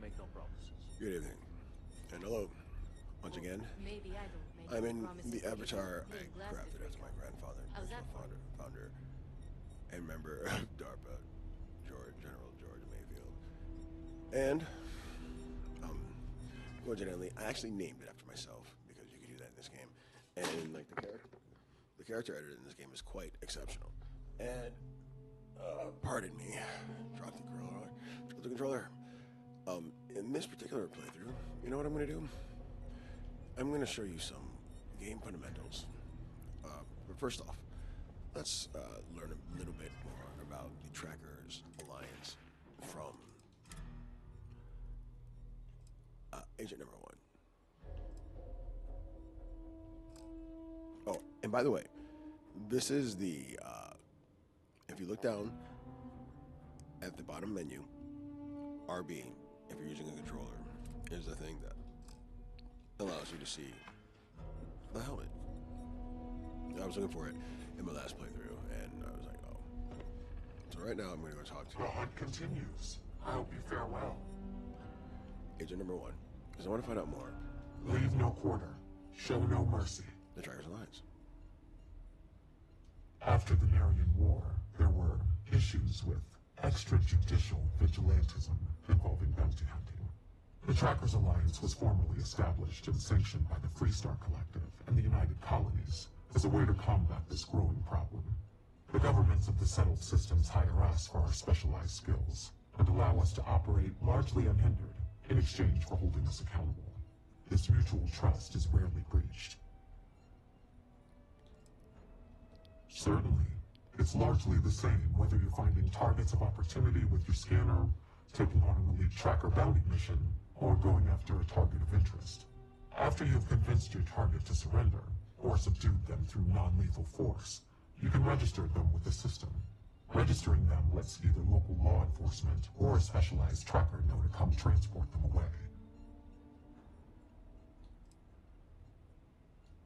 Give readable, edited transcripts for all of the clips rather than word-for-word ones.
make no promises. Good evening. And hello, once again. Maybe I don't make I'm any in promises the to people. avatar I Being blasted crafted as right my now. grandfather, How's that for founder, and member of DARPA, General George Mayfield. And, coincidentally, I actually named it after myself, because you can do that in this game. And, like, the character editor in this game is quite exceptional. And, pardon me, drop the controller. In this particular playthrough, you know what I'm going to do? I'm going to show you some game fundamentals. But first off, let's learn a little bit more about the Trackers Alliance from Agent Number 1. Oh, and by the way, this is the, if you look down at the bottom menu, RB, if you're using a controller, is the thing that allows you to see the helmet. I was looking for it in my last playthrough, and I was like, oh. So right now, I'm going to go talk to The hunt continues. I hope you fare well. Agent Number 1, because I want to find out more. Leave no quarter. Show no mercy. The Trackers Alliance. After the Marian War, there were issues with extrajudicial vigilantism involving bounty hunting. The Trackers Alliance was formally established and sanctioned by the Freestar Collective and the United Colonies as a way to combat this growing problem. The governments of the settled systems hire us for our specialized skills and allow us to operate largely unhindered in exchange for holding us accountable. This mutual trust is rarely breached. Certainly, it's largely the same whether you're finding targets of opportunity with your scanner, taking on an elite tracker bounty mission, or going after a target of interest. After you've convinced your target to surrender, or subdued them through non-lethal force, you can register them with the system. Registering them lets either local law enforcement or a specialized tracker know to come transport them away.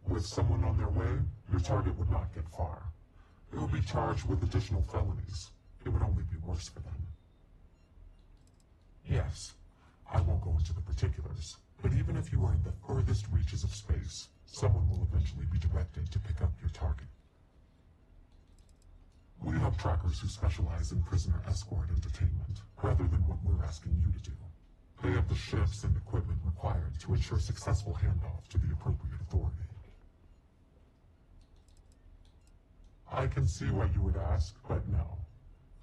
With someone on their way, your target would not get far. They would be charged with additional felonies. It would only be worse for them. Yes, I won't go into the particulars, but even if you are in the furthest reaches of space, someone will eventually be directed to pick up your target. We have trackers who specialize in prisoner escort entertainment, rather than what we're asking you to do. They have the shifts and equipment required to ensure successful handoff to the appropriate authority. I can see why you would ask, but no.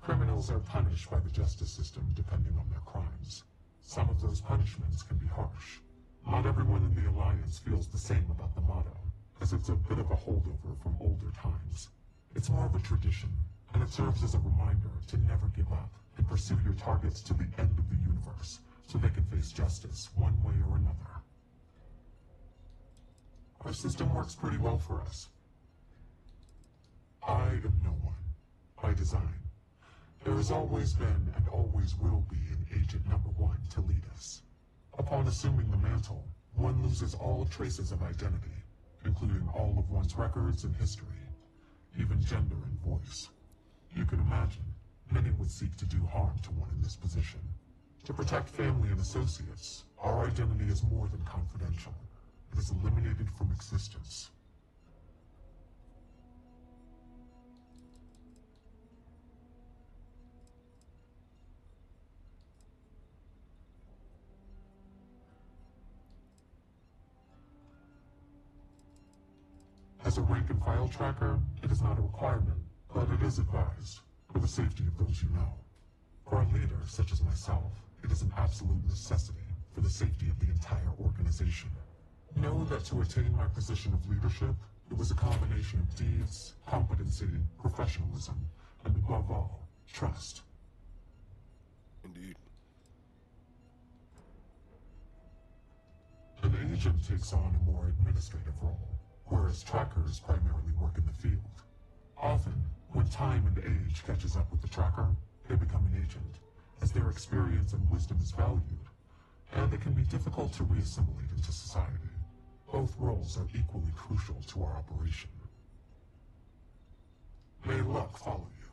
Criminals are punished by the justice system depending on their crimes. Some of those punishments can be harsh. Not everyone in the Alliance feels the same about the motto, as it's a bit of a holdover from older times. It's more of a tradition, and it serves as a reminder to never give up and pursue your targets to the end of the universe, so they can face justice one way or another. Our system works pretty well for us. I am no one, by design. There has always been and always will be an Agent Number 1 to lead us. Upon assuming the mantle, one loses all traces of identity, including all of one's records and history, even gender and voice. You can imagine, many would seek to do harm to one in this position. To protect family and associates, our identity is more than confidential. It is eliminated from existence. As a rank-and-file tracker, it is not a requirement, but it is advised, for the safety of those you know. For a leader, such as myself, it is an absolute necessity for the safety of the entire organization. Know that to attain my position of leadership, it was a combination of deeds, competency, professionalism, and above all, trust. Indeed. An agent takes on a more administrative role, whereas trackers primarily work in the field. Often, when time and age catches up with the tracker, they become an agent, as their experience and wisdom is valued, and it can be difficult to re-assimilate into society. Both roles are equally crucial to our operation. May luck follow you.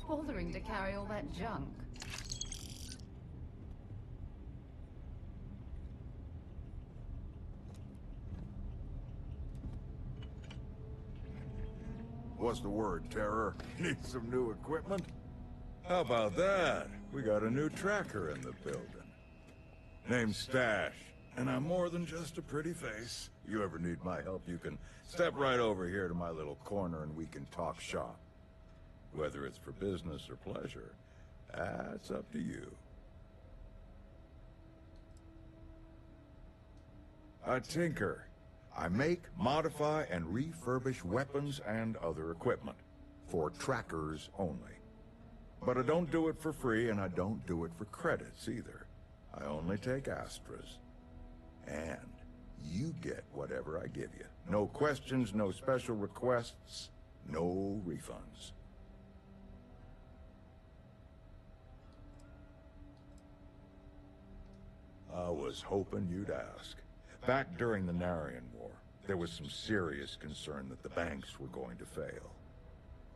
bothering to carry all that junk? What's the word, Terror? Need some new equipment? How about that? We got a new tracker in the building. Name's Stash, and I'm more than just a pretty face. You ever need my help, you can step right over here to my little corner and we can talk shop. Whether it's for business or pleasure, that's up to you. I tinker. I make, modify, and refurbish weapons and other equipment. For trackers only. But I don't do it for free, and I don't do it for credits either. I only take Astras. And you get whatever I give you. No questions, no special requests, no refunds. I was hoping you'd ask. Back during the Narian War, there was some serious concern that the banks were going to fail.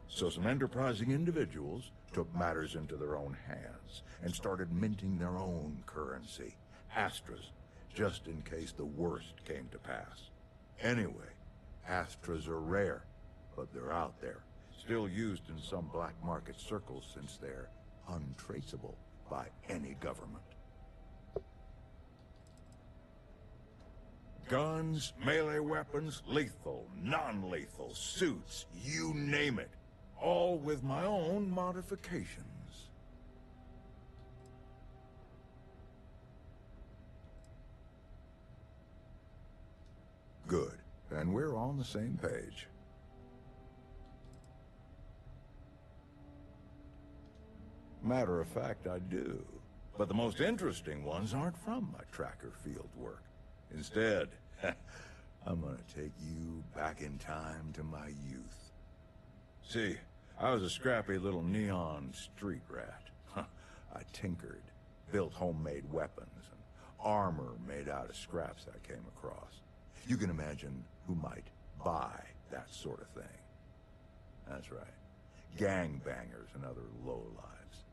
So some enterprising individuals took matters into their own hands and started minting their own currency, Astras, just in case the worst came to pass. Anyway, Astras are rare, but they're out there, still used in some black market circles since they're untraceable by any government. Guns, melee weapons, lethal, non-lethal, suits, you name it. All with my own modifications. Good. And we're on the same page. Matter of fact, I do. But the most interesting ones aren't from my tracker field work. Instead, I'm gonna take you back in time to my youth. See, I was a scrappy little neon street rat. I tinkered, built homemade weapons, and armor made out of scraps I came across. You can imagine who might buy that sort of thing. That's right. Gangbangers and other lowlives.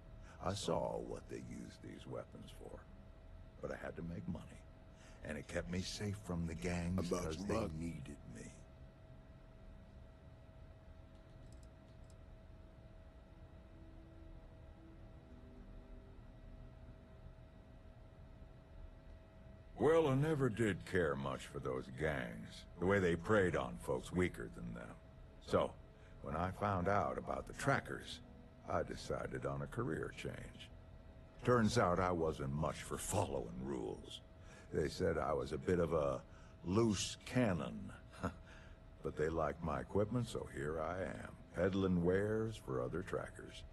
I saw what they used these weapons for. But I had to make money. And it kept me safe from the gangs because they needed me. Well, I never did care much for those gangs, the way they preyed on folks weaker than them. So, when I found out about the trackers, I decided on a career change. Turns out I wasn't much for following rules. They said I was a bit of a loose cannon. But they liked my equipment, so here I am, peddling wares for other trackers.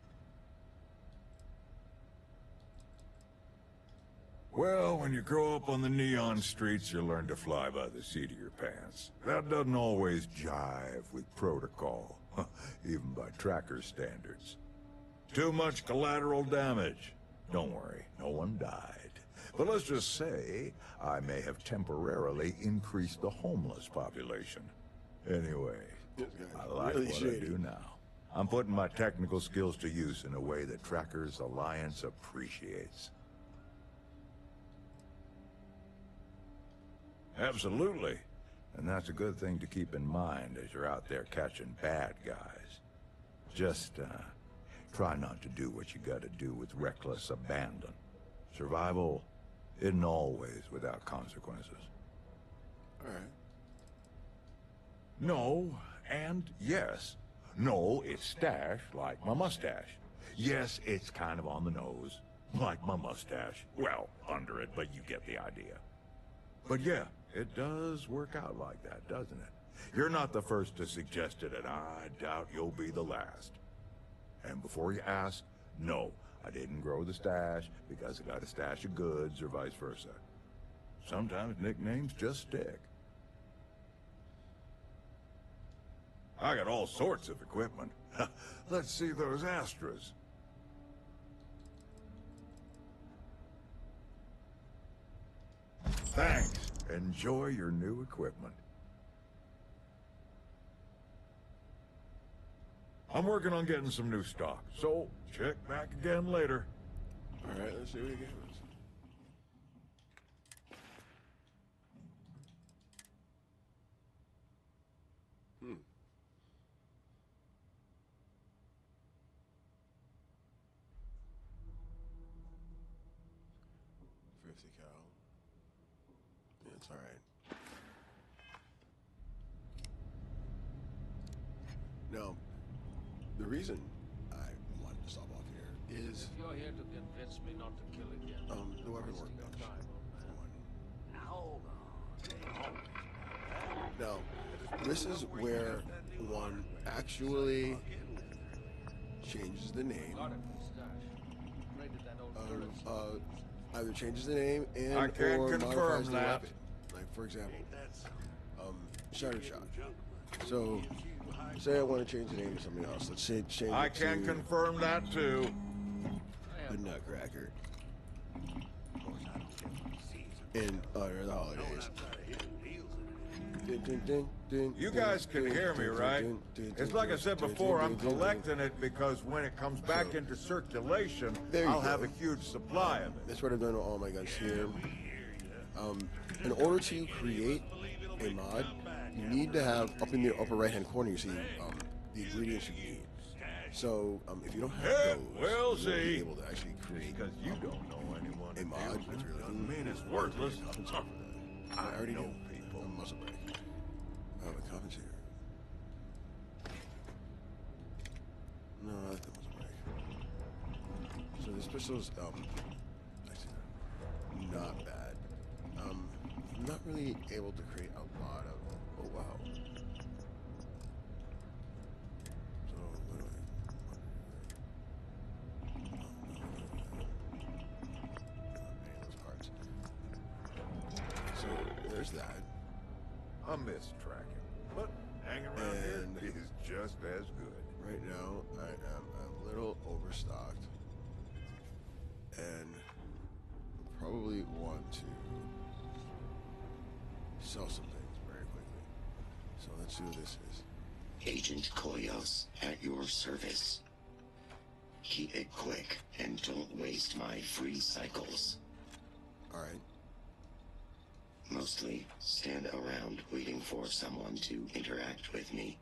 Well, when you grow up on the neon streets, you learn to fly by the seat of your pants. That doesn't always jive with protocol, even by tracker standards. Too much collateral damage. Don't worry, no one died. But let's just say, I may have temporarily increased the homeless population. Anyway, I like really what shady. I do now. I'm putting my technical skills to use in a way that Trackers Alliance appreciates. Absolutely. And that's a good thing to keep in mind as you're out there catching bad guys. Just, try not to do what you gotta do with reckless abandon. Survival isn't always without consequences. Alright. No, and yes. No, it's Stash, like my mustache. Yes, it's kind of on the nose, like my mustache. Well, under it, but you get the idea. But yeah, it does work out like that, doesn't it? You're not the first to suggest it, and I doubt you'll be the last. And before you ask, no, I didn't grow the stash because I got a stash of goods or vice versa. Sometimes nicknames just stick. I got all sorts of equipment. Let's see those Astras. Thanks. Enjoy your new equipment. I'm working on getting some new stock, so check back again later. Alright, let's see what he gave us. Hmm. $50 cal. Yeah, it's alright. Now, the reason I wanted to stop off here is You're here to convince me not to kill again. the weapon workbench. Now, this is where one actually changes the name. Either changes the name and I can't or confirm modifies the that. weapon. Like for example, Shatter Shot. So, say I want to change the name to something else. Let's say change I it can to confirm that too. the Nutcracker. In honor of the holidays. Ding, ding, ding, ding, You ding, guys can ding, hear me, ding, right? ding, ding, It's ding, like I ding, said ding, before, ding, I'm ding, ding. collecting it because when it comes back So- into circulation, There you I'll go. have a huge supply of it. That's what I've done with all my guns here. In order to create a mod, you need to have, up in the upper right-hand corner, you see the ingredients you need. So, if you don't have Yeah, those, we'll you won't see. be able to actually create Because you don't know anyone. a mod. It's really doesn't mean it's worthless. I already know do. people. A muscle break. Oh, a compensator. No, I think muscle break. So this pistol's actually not bad. I'm not really able to create a lot of it. Oh wow. So what do those parts. So there's that. I miss tracking, but hanging around And- here is just as good. Right now, I am a little overstocked, and probably want to sell some things very quickly. So let's see what this is. Agent Koyos, at your service. Keep it quick, and don't waste my free cycles. All right. Mostly stand around waiting for someone to interact with me.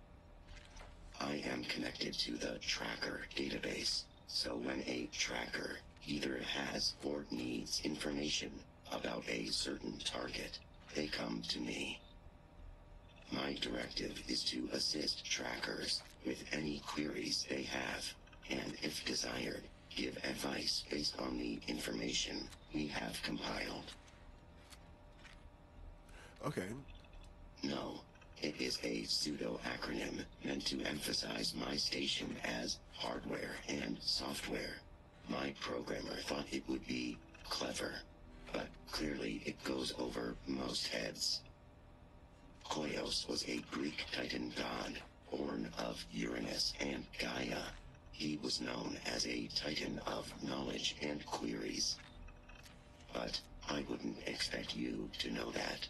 I am connected to the tracker database, so when a tracker either has or needs information about a certain target, they come to me. My directive is to assist trackers with any queries they have, and if desired, give advice based on the information we have compiled. Okay. No, it is a pseudo-acronym meant to emphasize my station as hardware and software. My programmer thought it would be clever, but clearly it goes over most heads. Koyos was a Greek Titan god, born of Uranus and Gaia. He was known as a Titan of knowledge and queries. But I wouldn't expect you to know that.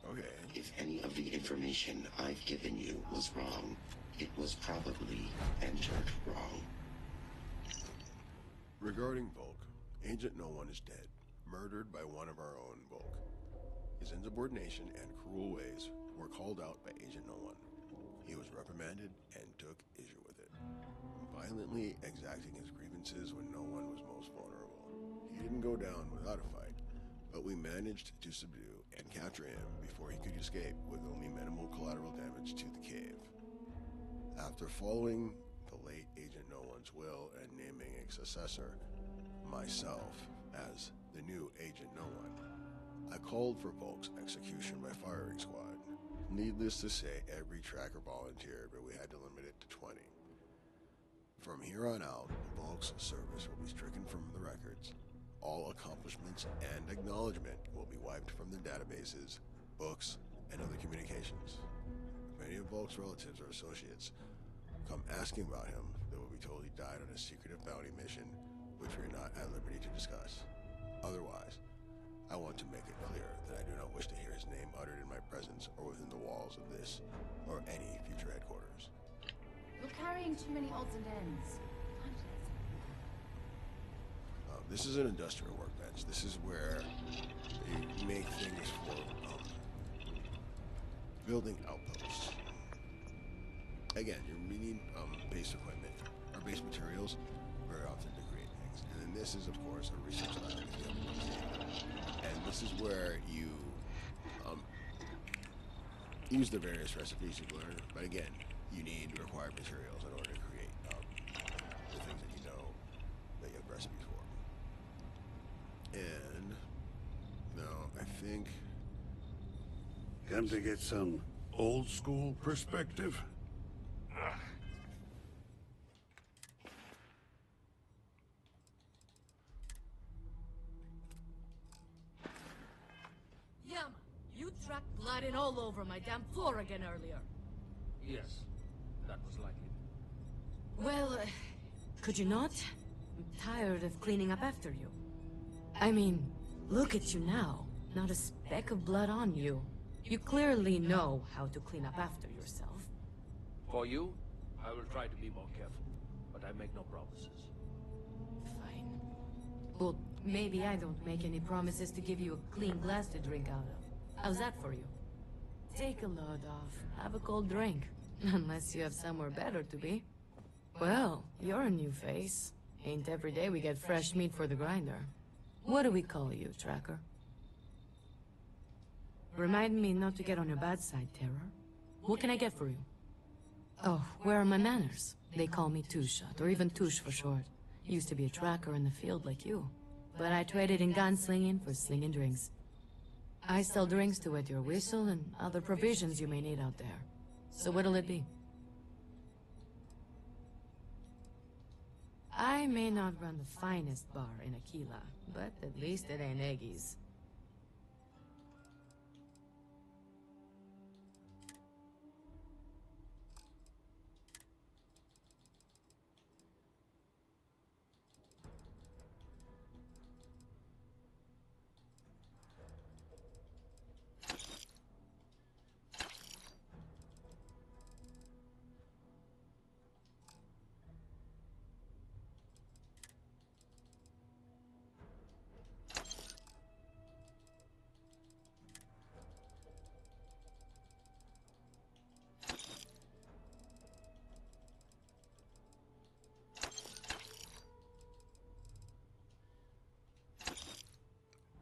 Okay. If any of the information I've given you was wrong, it was probably entered wrong. Regarding Volk, Agent No One is dead, murdered by one of our own Volk. His insubordination and cruel ways were called out by Agent No One. He was reprimanded and took issue with it, violently exacting his grievances when no one was most vulnerable. He didn't go down without a fight, but we managed to subdue and capture him before he could escape with only minimal collateral damage to the cave. After following the late Agent No One's will and naming a successor, myself, as the new Agent No One, I called for Volk's execution by firing squad. Needless to say, every tracker volunteered, but we had to limit it to 20. From here on out, Volk's service will be stricken from the records. All accomplishments and acknowledgement will be wiped from the databases, books, and other communications. If any of Volk's relatives or associates come asking about him, they will be told he died on a secretive bounty mission, which we are not at liberty to discuss. Otherwise, I want to make it clear that I do not wish to hear his name uttered in my presence or within the walls of this or any future headquarters. carrying too many odds and ends. This is an industrial workbench. This is where they make things for building outposts. Again, you're needing base equipment or base materials very often to create things. And then this is, of course, a research lab. And this is where you use the various recipes you've learned. But again, you need required materials in order to create the things that you know that you have recipes for. And now I think... Come to get some old school perspective? Yama, you tracked blood in all over my damn floor again earlier. Yes, that was likely. Well, could you not? I'm tired of cleaning up after you. I mean, look at you now. Not a speck of blood on you. You clearly know how to clean up after yourself. For you, I will try to be more careful, but I make no promises. Fine. Well, maybe I don't make any promises to give you a clean glass to drink out of. How's that for you? Take a load off. Have a cold drink. Unless you have somewhere better to be. Well, you're a new face. Ain't every day we get fresh meat for the grinder. What do we call you, Tracker? Remind me not to get on your bad side, Terror. What can I get for you? Oh, where are my manners? They call me Two-Shot, or even Touche for short. Used to be a tracker in the field like you. But I traded in gunslinging for slinging drinks. I sell drinks to wet your whistle and other provisions you may need out there. So what'll it be? I may not run the finest bar in Aquila, but at least it ain't Eggy's.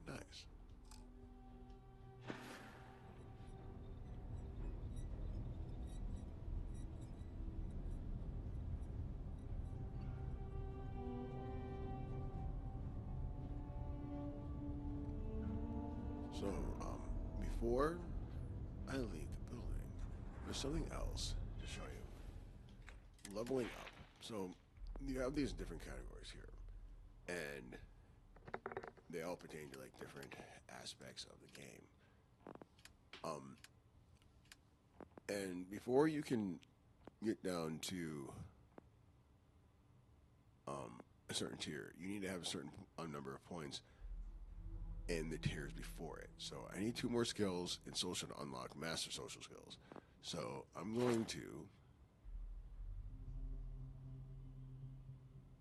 Nice. So, before I leave the building, there's something else to show you. Leveling up. So, you have these different categories here, and they all pertain to like different aspects of the game. And before you can get down to a certain tier, you need to have a certain number of points in the tiers before it. So I need 2 more skills in social to unlock master social skills. So I'm going to,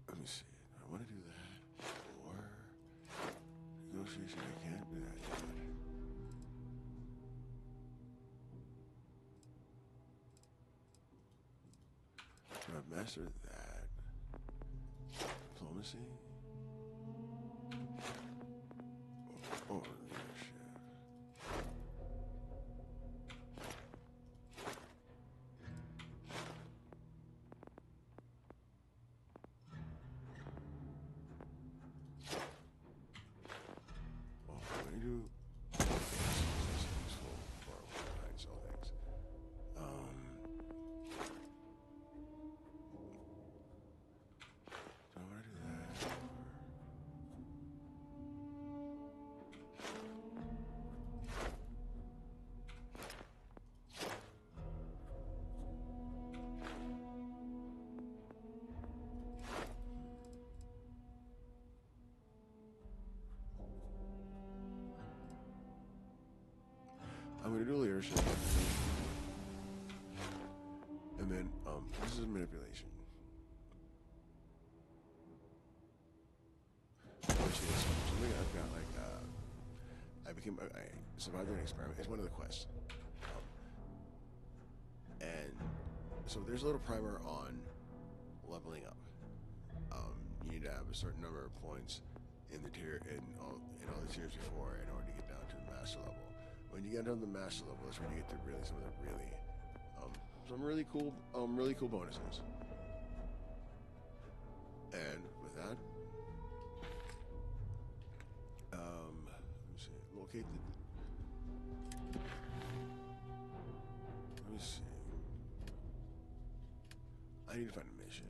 let me see, I want to do that, or negotiation, I can't do that yet. So I've mastered that. Diplomacy. Oh, leadership. Oh, what do you do? Useful for behind all things. Do I want to do that? I'm going to do leadership. And then, this is manipulation. Which is something I've got, like, I survived an experiment. It's one of the quests. And so there's a little primer on leveling up. You need to have a certain number of points in the tier, in all the tiers before in order to get down to the master level. When you get down to the master level, that's when you get to really some of the really cool bonuses. And with that, let me see, locate the. Let me see. I need to find a mission.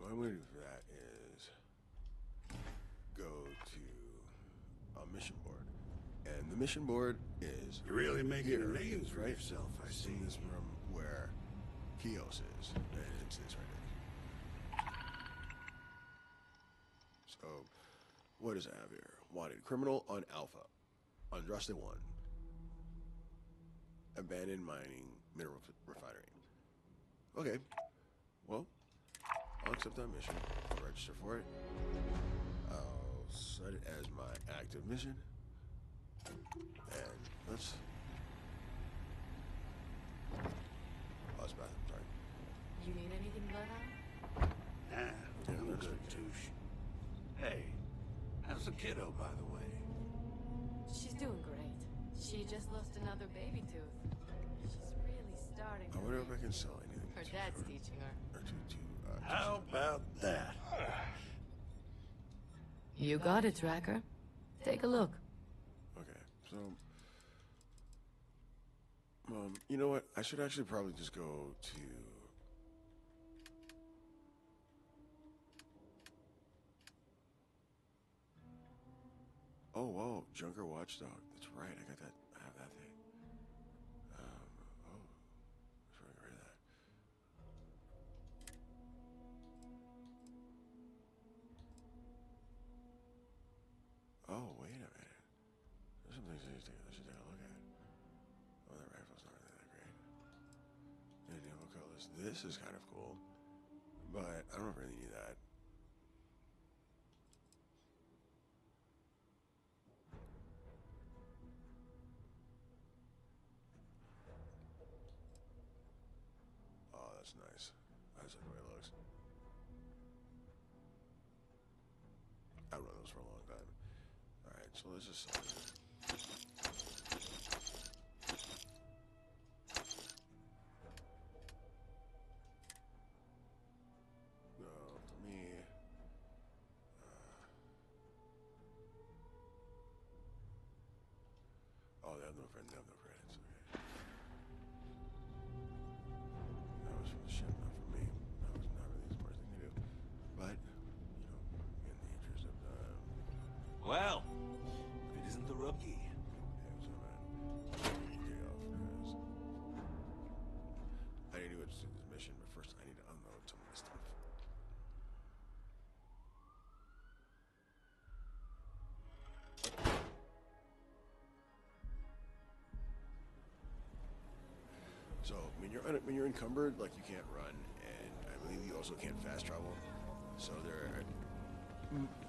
What I'm going to do for that is go to a mission board. And the mission board is... You're really making here, names for right? yourself, I It's see. in this room where Kios is. And it's this right here. So, what does it have here? Wanted criminal on Alpha. Andraste 1. Abandoned mining mineral refinery. Okay. Well, I'll accept that mission. I'll register for it. I'll set it as my active mission. And let's... Oh, it's bathroom, sorry. You need anything blood out? Ah, I'm good, Touche. Hey, how's the kiddo, by the way? She's doing great. She just lost another baby tooth. She's really starting. I wonder if I can sell anything. Her to dad's her. teaching her. Or to How about that? You got it, Tracker. Take a look. Okay, so... you know what? I should actually probably just go to... Oh, whoa, Junker Watchdog. That's right, I got that. I have that thing. Oh, let's get rid of that. Oh, wait a minute. There's some things I should take a look at. Oh, that rifle's not really that great. And the colors. This is kind of cool, but I don't really need that. Oh, that's nice. I just like the way it looks. I've run those for a long time. Alright, so let's just sell it. No, for me... oh, they have no credits, okay. That was from the ship, not from me. That was not really the smart thing to do. But, you know, in the interest of Well, it isn't the rookie. yeah, so man, take off because I need to go do this mission, but first I need to unload some of this stuff. So when you're encumbered, like you can't run, and I believe you also can't fast travel. So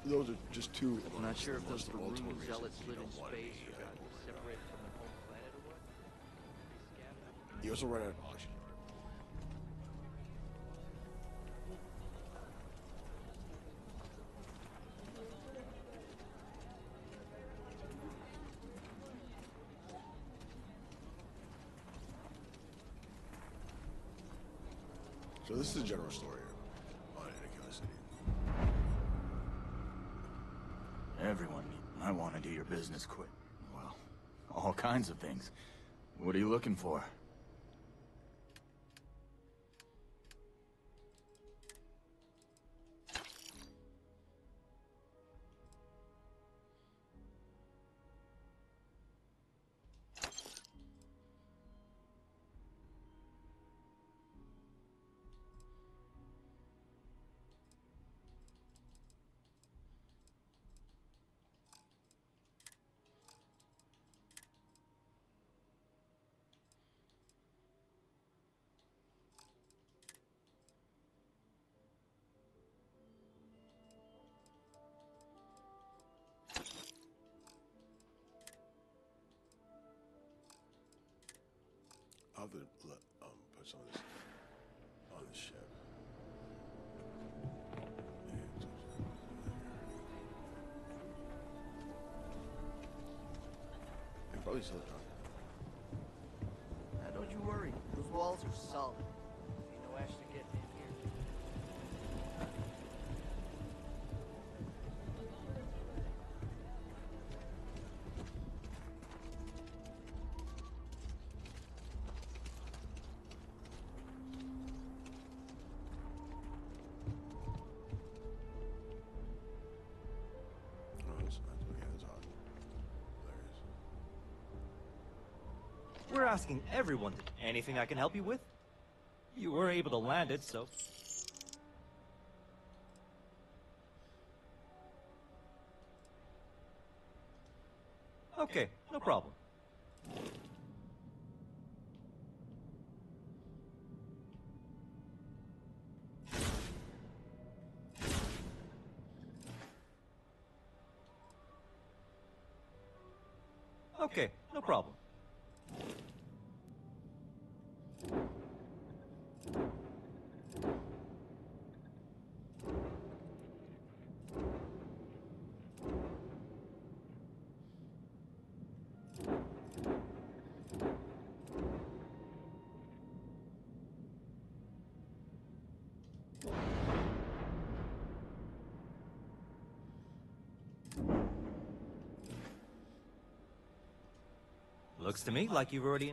those are just two. I'm not sure if those the multiple Peruvian zealots reasons you live in don't want to space be, or got separated from their home planet or what? They scattered. You also run out of oxygen. So this is the general story on Anakin City. Everyone might want to do your business quick. Well, all kinds of things. What are you looking for? I'll have to put some of this on the ship. I can probably still drop Now, don't you worry. Those walls are solid. Ain't no Astra getting in here. We're asking everyone. Anything I can help you with? You were able to land it, so... Okay, no problem. Okay, no problem. Looks to me like you've already...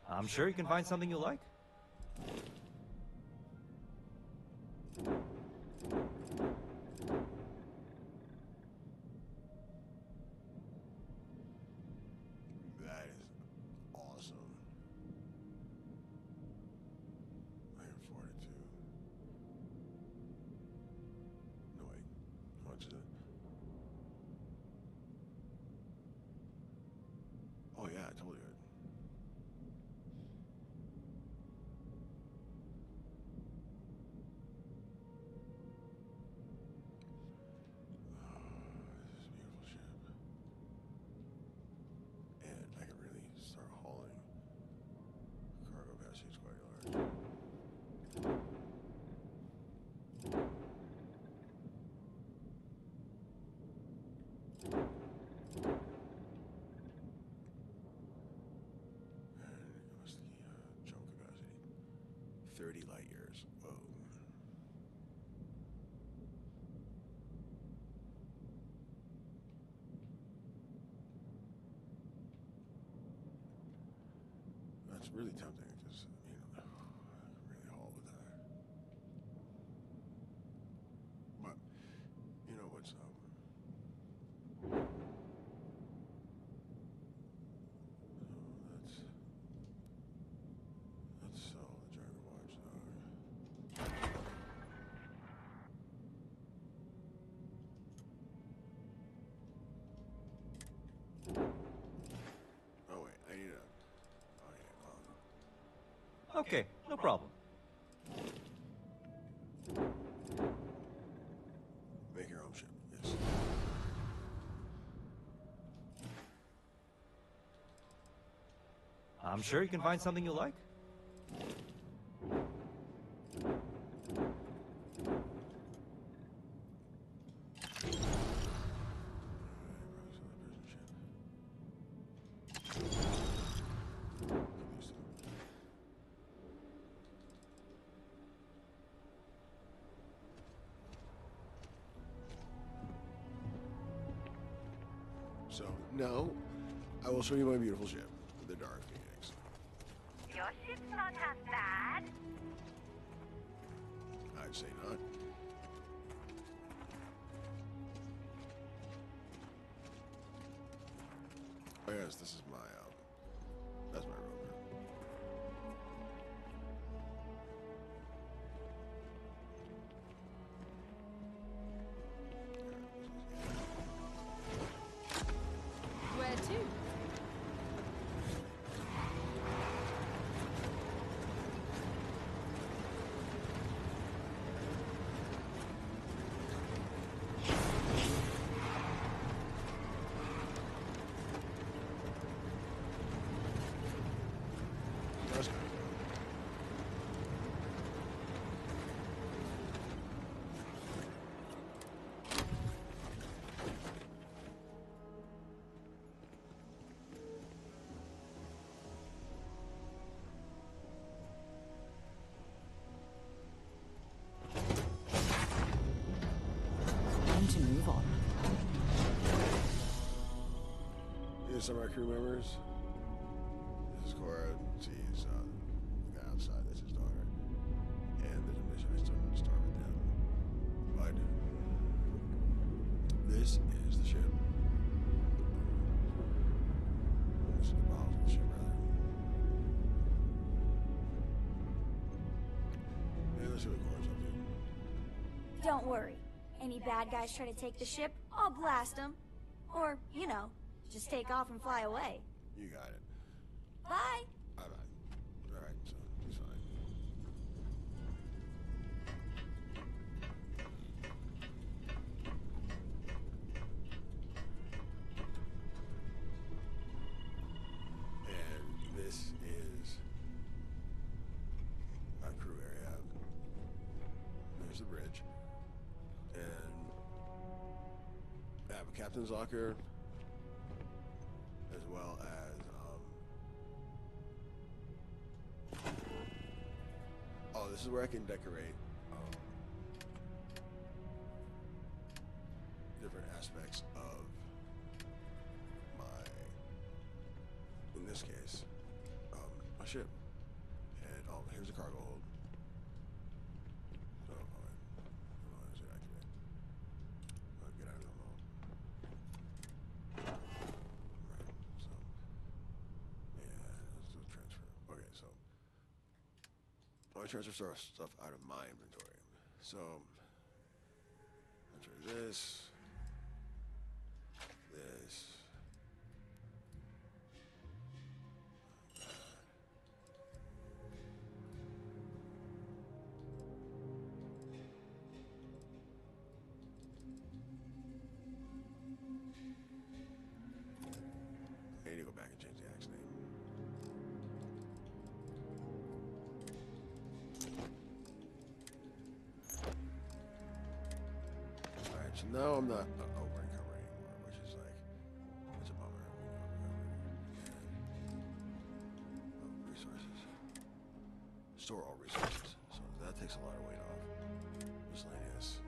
I'm sure you can find something you like. That is awesome. I can afford it too. No wait, how much is it? Oh yeah, I totally would. This is a beautiful ship. And I can really start hauling. Cargo capacity is quite large. And what's the jump capacity? 30 light years. Whoa. That's really tempting because, you know, I can really haul with that. But, you know what's let's sell the Dragon Watchdog. Oh wait, I need a. Oh yeah, Okay, no problem. make your own ship. Yes. I'm sure you can find something you like. So now, I will show you my beautiful ship, the Dark Phoenix. Your ship's not half bad. I'd say not. Oh yes, this is my that's my rover. Where to? some of our crew members. This is Cora. She's the guy outside. That's his daughter. And there's a mission I still need to start with them. But this is the ship. This is the bottles of the ship, rather. Yeah, let's see what Cora's up to. Don't worry. Any bad guys try to take the ship, I'll blast them. Or, you know, just take off and fly away. You got it. Bye. Bye-bye. Alright, so he's fine. And this is our crew area. There's the bridge. And I have a captain's locker, as well as oh, this is where I can decorate different aspects of my, in this case, my ship. And oh, here's a cargo hold. So, alright, I should activate. Get out of the mode. Right, so yeah, let's do a transfer. Okay, so I want to transfer stuff out of my inventory. So transfer this. I need to go back and change the axe name. Alright, so now I'm not over encumbered anymore, which is like, it's a bummer. Resources. Store all resources. So that takes a lot of weight off. Miscellaneous.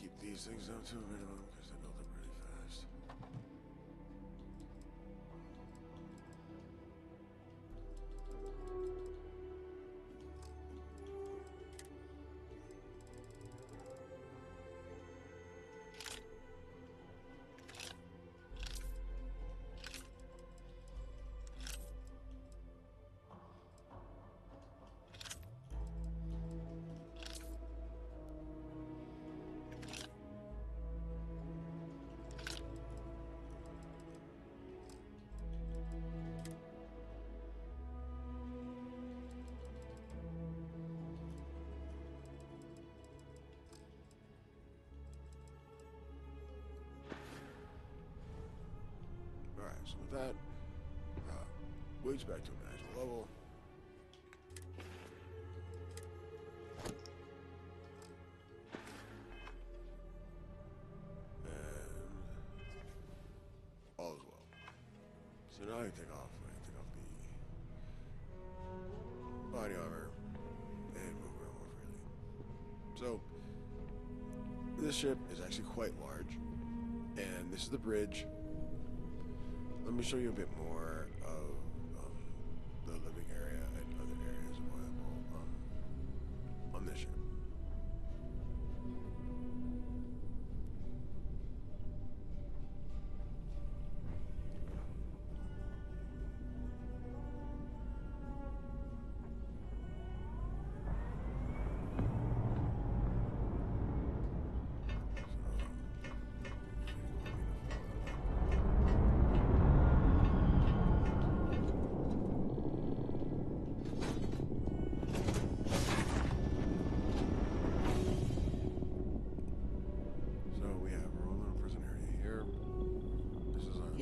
Keep these things down to a minimum because they build up really fast. So with that, weights back to a manageable level. And all is well. So now I can take off the body armor and move around more freely. So this ship is actually quite large, and this is the bridge. Let me show you a bit more of the living area and other areas available on this ship.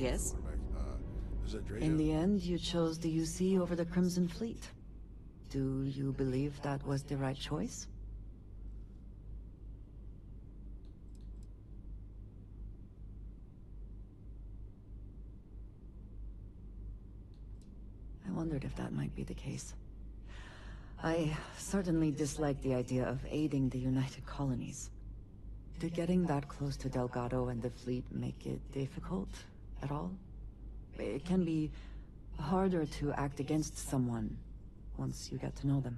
Yes? Is it Drano? In the end, you chose the UC over the Crimson Fleet. Do you believe that was the right choice? I wondered if that might be the case. I certainly dislike the idea of aiding the United Colonies. Did getting that close to Delgado and the fleet make it difficult at all? It can be harder to act against someone once you get to know them.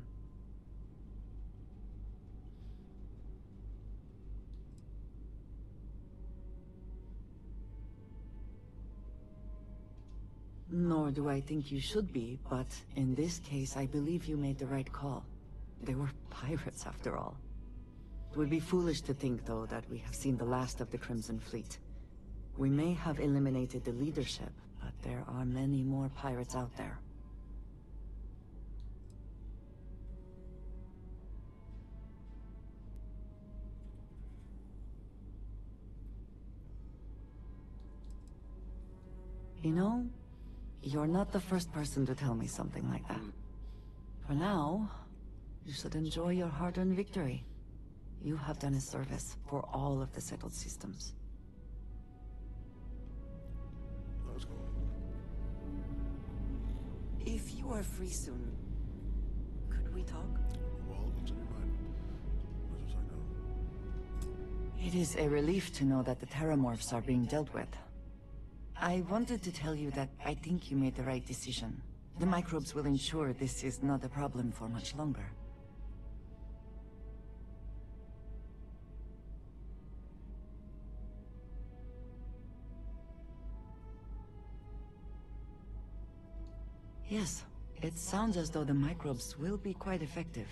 Nor do I think you should be, but in this case, I believe you made the right call. They were pirates, after all. It would be foolish to think, though, that we have seen the last of the Crimson Fleet. We may have eliminated the leadership, but there are many more pirates out there. You know, you're not the first person to tell me something like that. For now, you should enjoy your hard-earned victory. You have done a service for all of the settled systems. That was cool. If you are free soon, could we talk? Well, what's on your mind? What was I know? It is a relief to know that the Terramorphs are being dealt with. I wanted to tell you that I think you made the right decision. The microbes will ensure this is not a problem for much longer. Yes, it sounds as though the microbes will be quite effective.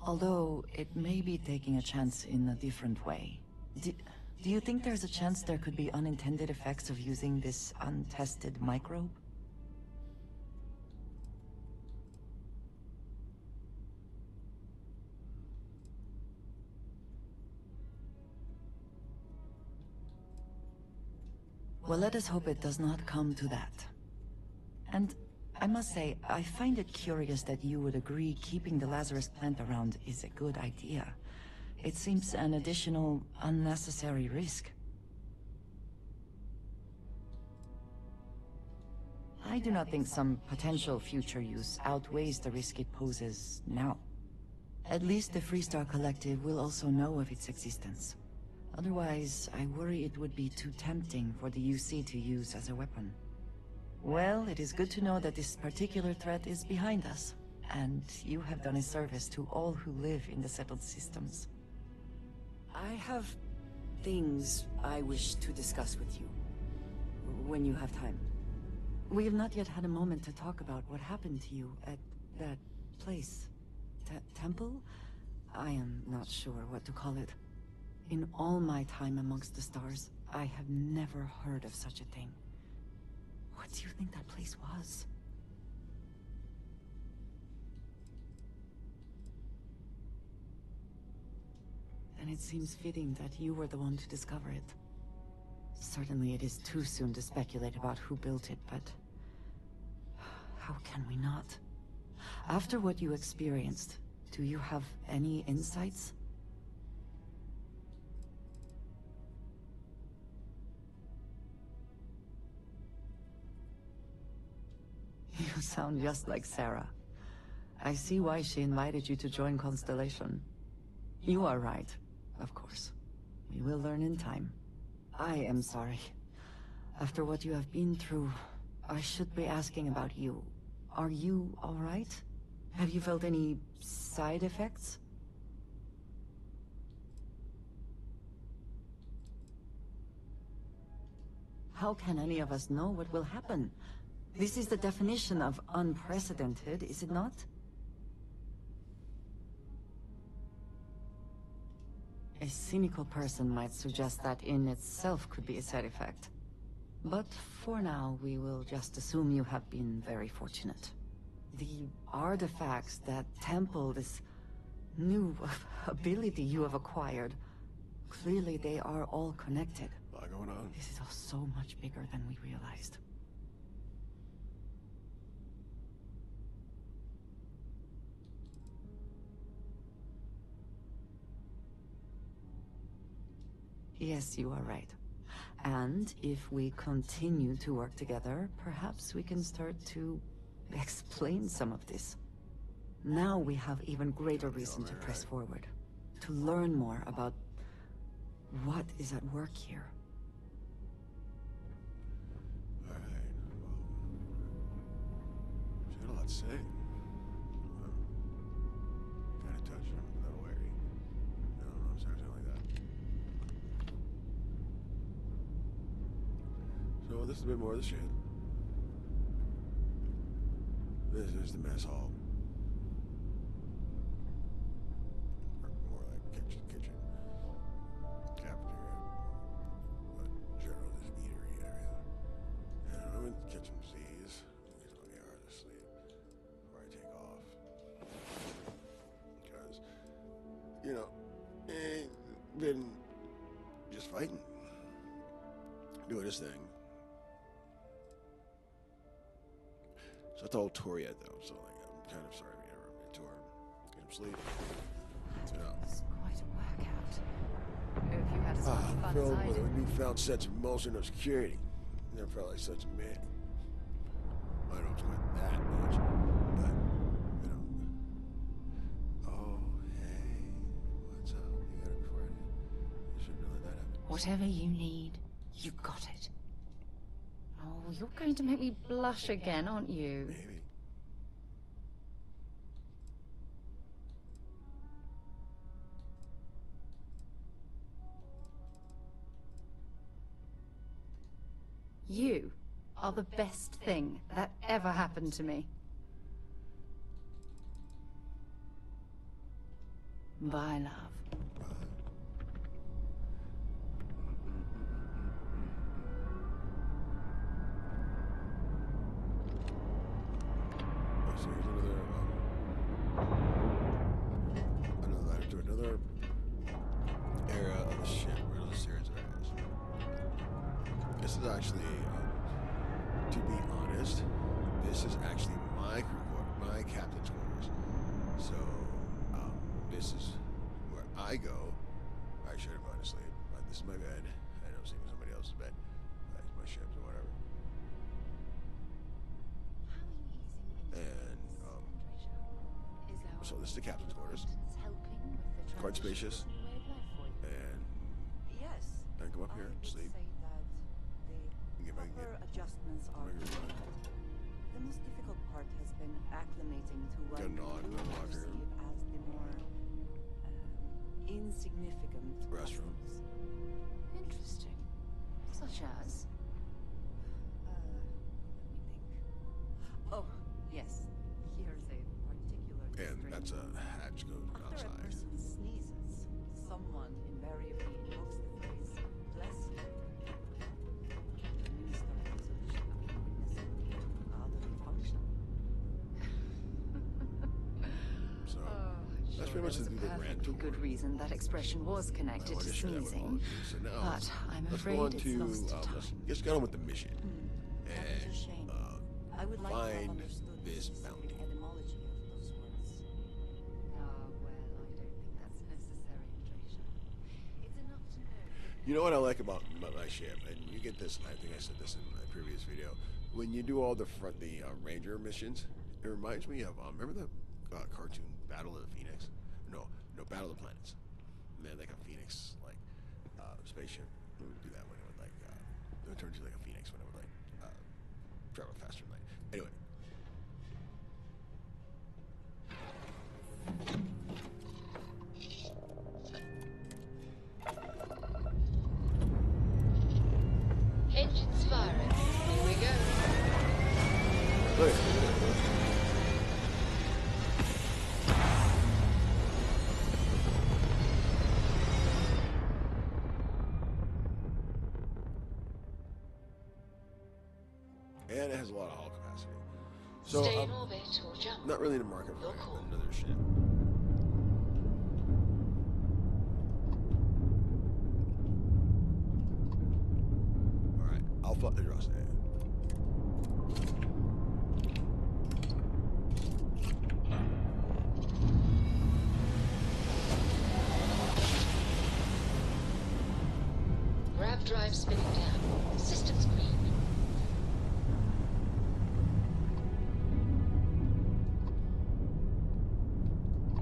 Although, it may be taking a chance in a different way. Do you think there's a chance there could be unintended effects of using this untested microbe? Well, let us hope it does not come to that. And I must say, I find it curious that you would agree keeping the Lazarus plant around is a good idea. It seems an additional, unnecessary risk. I do not think some potential future use outweighs the risk it poses now. At least the Freestar Collective will also know of its existence. Otherwise, I worry it would be too tempting for the UC to use as a weapon. Well, it is good to know that this particular threat is behind us, and you have done a service to all who live in the settled systems. I have things I wish to discuss with you, when you have time. We have not yet had a moment to talk about what happened to you at that place. Temple? I am not sure what to call it. In all my time amongst the stars, I have never heard of such a thing. What do you think that place was? And it seems fitting that you were the one to discover it. Certainly it is too soon to speculate about who built it, but... how can we not? After what you experienced, do you have any insights? You sound just like Sarah. I see why she invited you to join Constellation. You are right, of course. We will learn in time. I am sorry. After what you have been through, I should be asking about you. Are you all right? Have you felt any side effects? How can any of us know what will happen? This is the definition of unprecedented, is it not? A cynical person might suggest that in itself could be a side effect. But for now, we will just assume you have been very fortunate. The artifacts that temple this new ability you have acquired, clearly they are all connected. Well, lot going on. This is all so much bigger than we realized. Yes, you are right. And if we continue to work together, perhaps we can start to explain some of this. Now we have even greater reason to press forward, to learn more about what is at work here. Alright, well, she had a lot to say. Trying to touch him without worry. No, something like that. So this is a bit more of the shit. This is the mess hall. Or more like kitchen. Cafeteria. General this eatery area. And I'm in the kitchen sees. These are the hours of sleep before I take off. Because, you know, ain't been just fighting. Doing this thing. So I told Toriette though, so like I'm kind of sorry to interrupt my tour. Get him sleep. You know. It's quite a workout. If you had as much fun as filled I with did. a newfound sense of emotion of security. Never felt like such a man. I don't know it's quite that much, but you know. Oh hey, what's up? You got it before I did. You shouldn't have let that happen. Whatever you need, you got it. Oh, you're going to make me blush again, aren't you? Maybe. You are the best thing that ever happened to me. Bye, love. So here's another letter to another era of the ship, or another series of eras. This is actually, to be honest, this is actually my crew quarters, my captain's quarters. So, this is where I go. I should have gone to sleep, but this is my bed. I know I'm sleeping in somebody else's bed. That's my ship's or whatever. And, so this is the captain's quarters. Quite spacious. And Yes. I can come up here and sleep. And get back and get Adjustments are my room. the most difficult part has been acclimating to what Got a nod in the locker. perceive as the more insignificant Restroom. Interesting. Such as? Let me think. Oh, yes. Here's a particular And that's a hatch goes After a outside. person sneezes, someone invariably invokes the phrase, bless you. The minister has a solution of witnessing bodily function. So that's pretty much the grand tour. Good reason that expression was I connected wanted to to share that with all sneezing. of you. So now, But I'm let's afraid go on it's to, lost to time. let's get on with the mission. That is a And, shame. I would like to have find understood the this specific bounty. etymology of those words. Oh, well, I don't think that's necessary, Andresha. It's enough to know. You know what I like about my ship, and you get this, I think I said this in my previous video, when you do all the Ranger missions, it reminds me of, remember the cartoon Battle of the Phoenix? No, Battle of the Planets. And they had like a Phoenix, like, spaceship. We would do that when it would like, it would turn into like a Phoenix when it would like, travel faster than light. Anyway. Engines firing. Here we go. Look at it. And it has a lot of hull capacity. So Stay in orbit or jump. not really in the market for another ship. Alpha address. Grav drive spinning down. Systems green.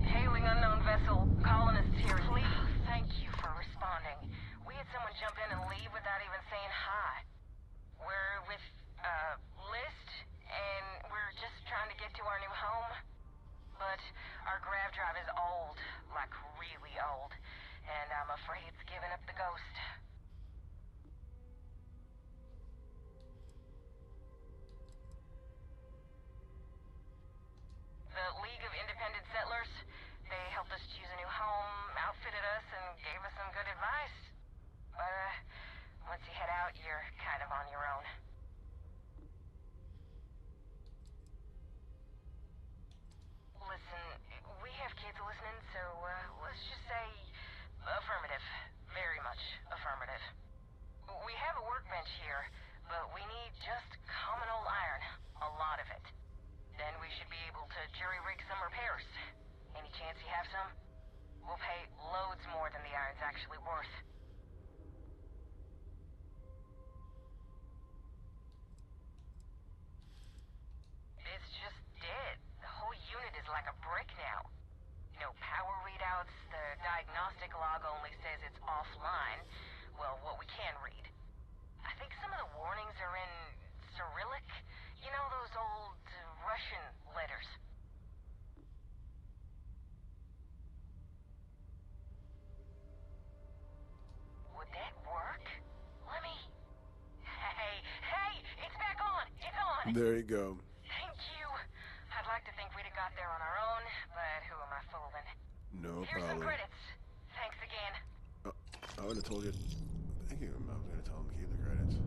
Hailing unknown vessel. Colonists here. Please. Thank you for responding. We had someone jump in and leave without even saying hi. We're with, List, and we're just trying to get to our new home. But our grav drive is old. Like, really old. And I'm afraid it's giving up the ghost. The League of Independent Settlers, they helped us choose a new home, outfitted us, and gave us some good advice. But, once you head out, you're kind of on your own. Listen, we have kids listening, so, let's just say affirmative. Very much affirmative. We have a workbench here, but we need just common old iron. A lot of it. Then we should be able to jury-rig some repairs. Any chance you have some? We'll pay loads more than the iron's actually worth. It's just dead. The whole unit is like a brick now. No power readouts, the diagnostic log only says it's offline. Well, what we can read. I think some of the warnings are in Cyrillic. You know those old Russian letters. Would that work? Let me... Hey! It's back on! It's on! There you go. Thank you. I'd like to think we'd have got there on our own, but who am I fooling? No Here's some problem. credits. Thanks again. I would have told you. Thank you. I was going to tell him to keep the credits.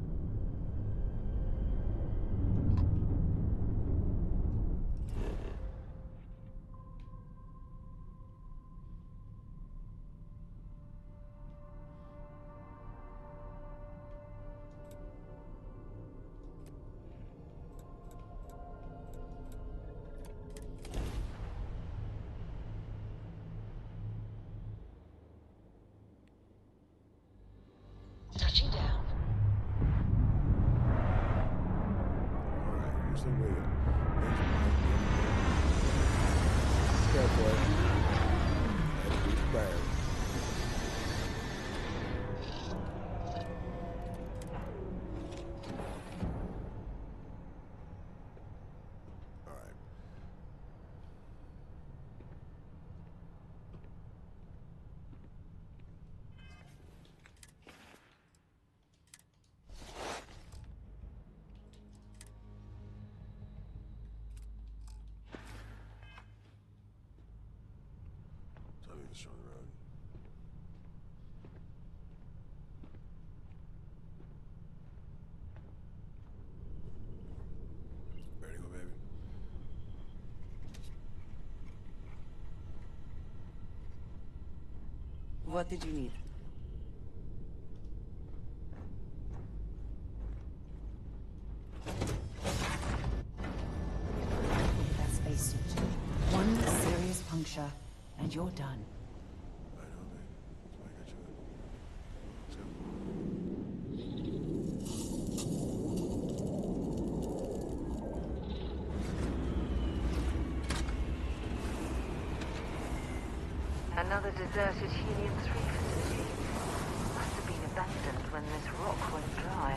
Touching down. Alright, here's the way. Careful. That's pretty bad. Alright. Tell me this on the road. Ready to go, baby? What did you need? That spacesuit. One serious puncture, and you're done. I know, baby. That's why I got you in. Let's go. Another deserted Helium 3 facility. Must have been abandoned when this rock went dry.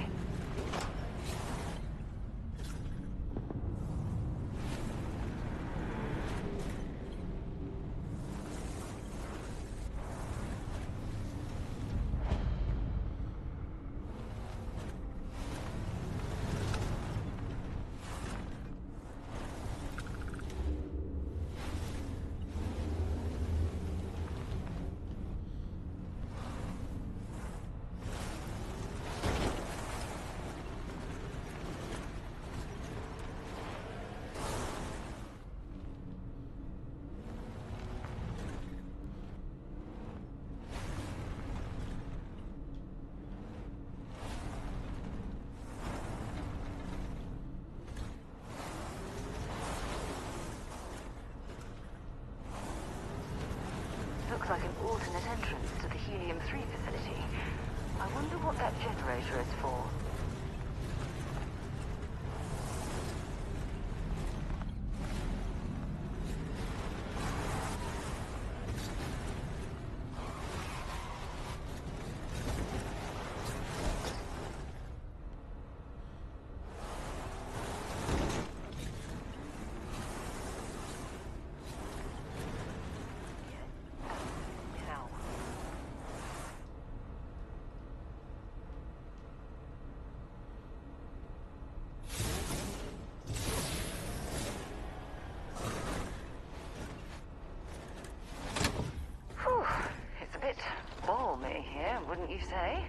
looks like an alternate entrance to the Helium-3 facility. I wonder what that generator is for. Balmy here, wouldn't you say?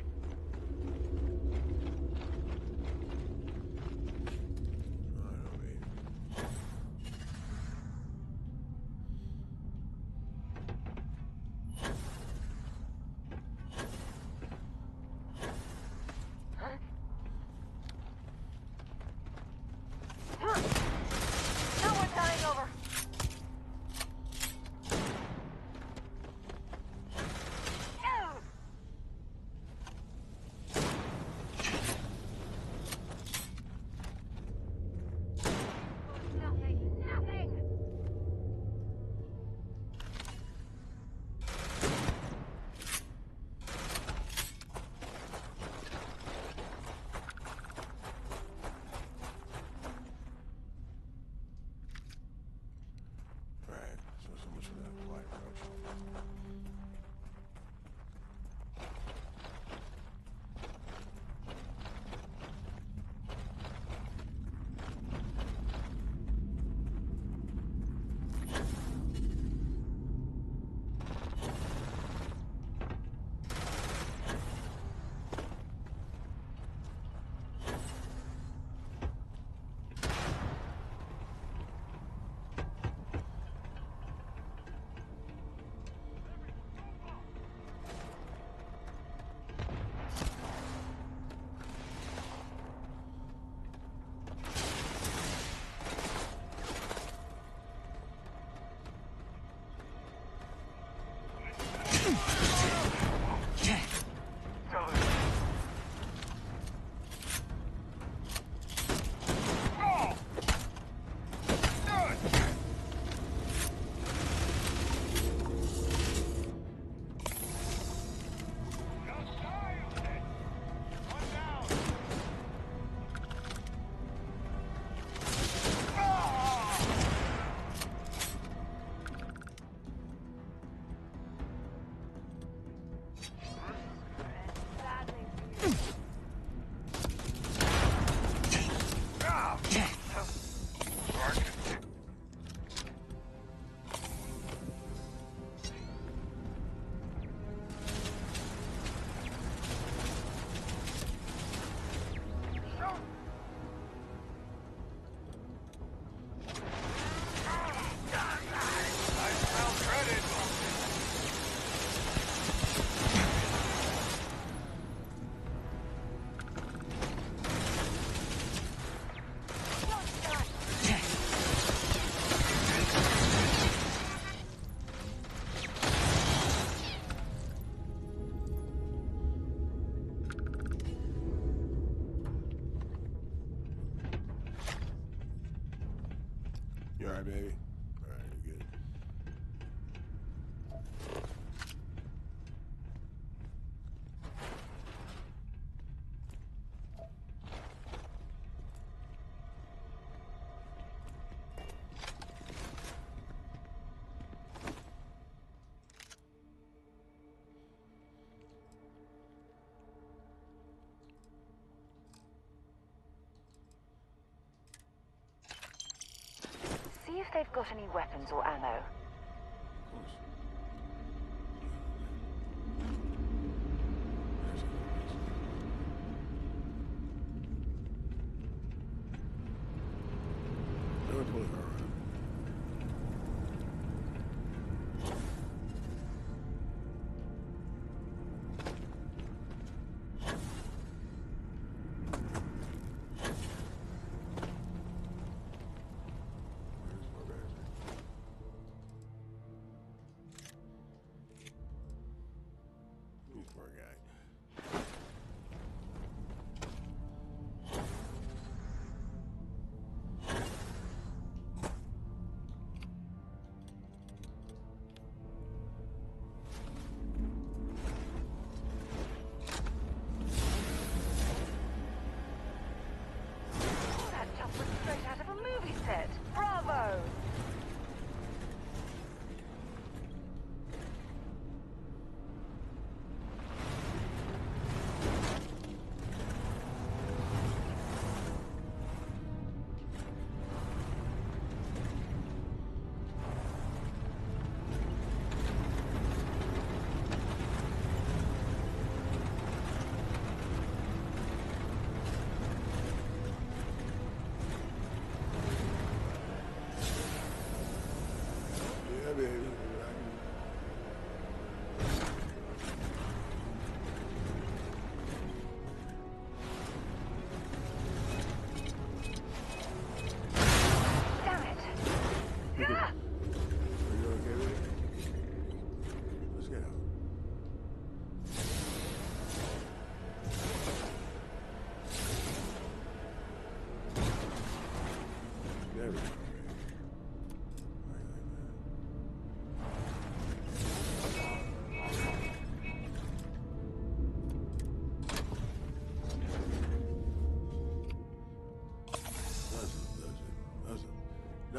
You alright, baby? Alright, you're good. See if they've got any weapons or ammo.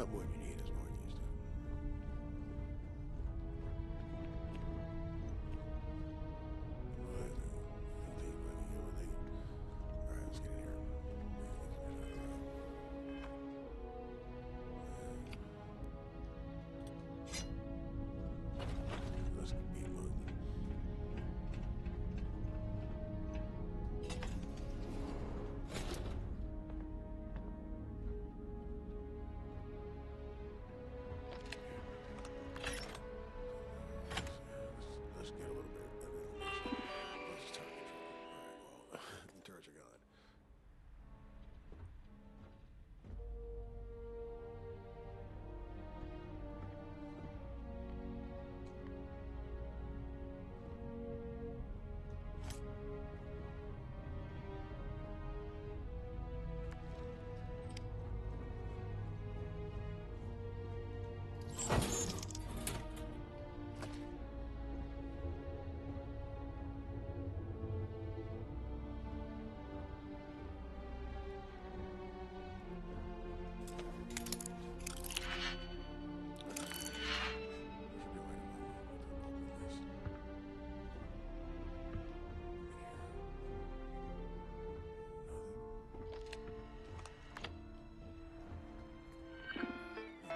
Not more than you need, is more than you used to. Alright, let's get in here. Let's beat one. Let's get a little bit of information. Let's just turret control. Alright, well, the turrets are gone.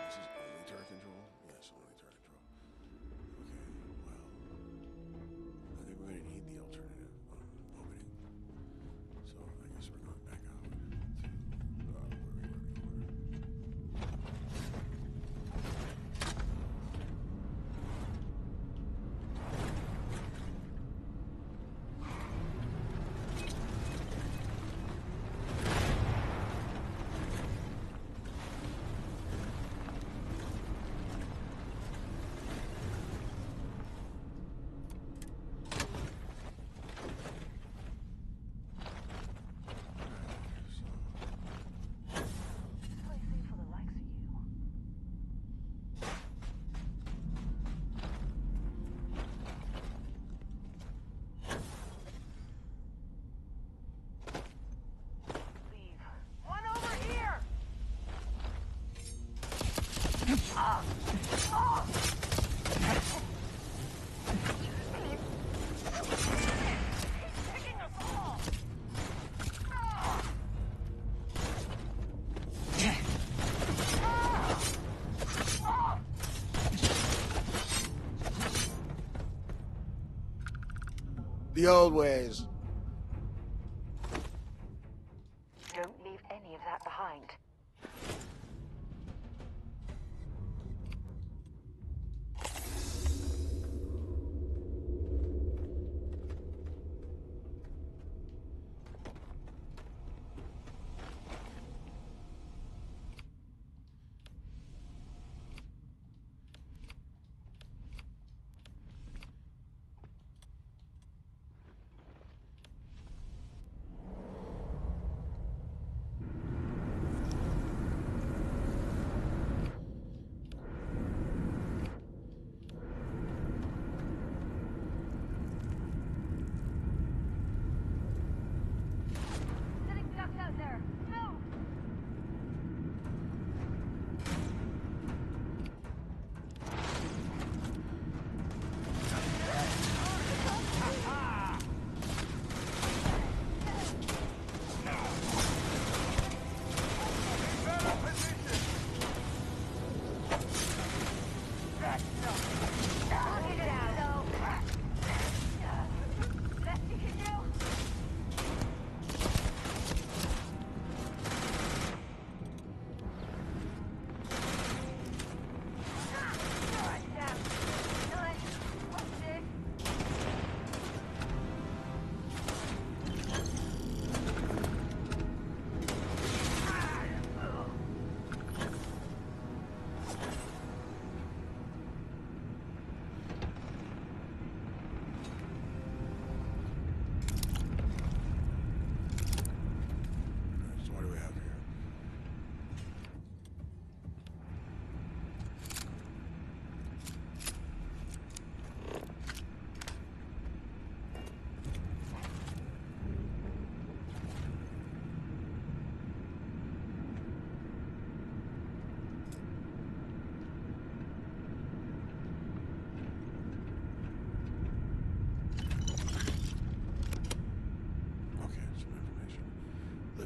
This is only turret control? Yes, only turret control. Okay, well, I think we're gonna need the alternative opening. So I guess we're going back out to where we were before. The old ways. Don't leave any of that behind.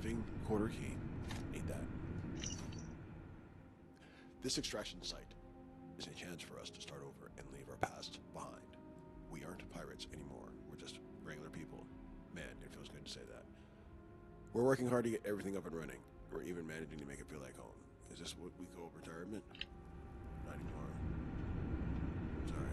living quarter key. Need that. This extraction site is a chance for us to start over and leave our past behind. We aren't pirates anymore. We're just regular people. Man, it feels good to say that. We're working hard to get everything up and running. We're even managing to make it feel like home. Is this what we call retirement? Not anymore. Sorry.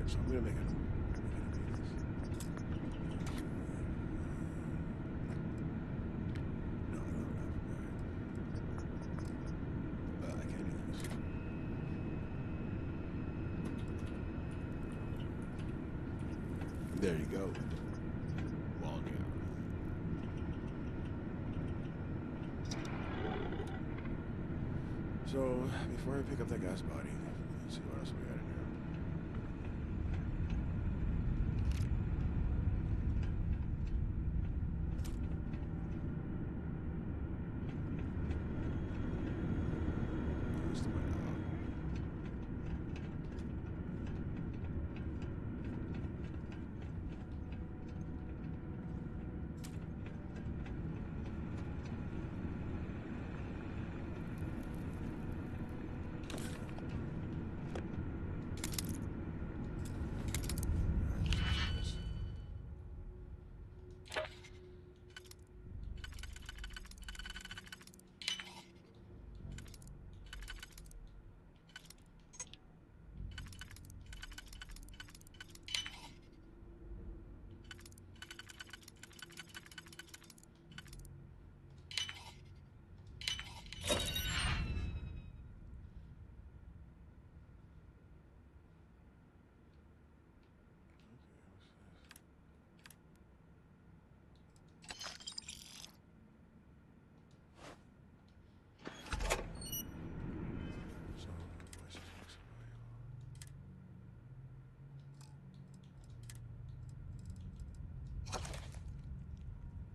So I'm gonna make it. No, I can't do this. There you go. Well, yeah. So before I pick up that guy's body, let's see what else we got in here.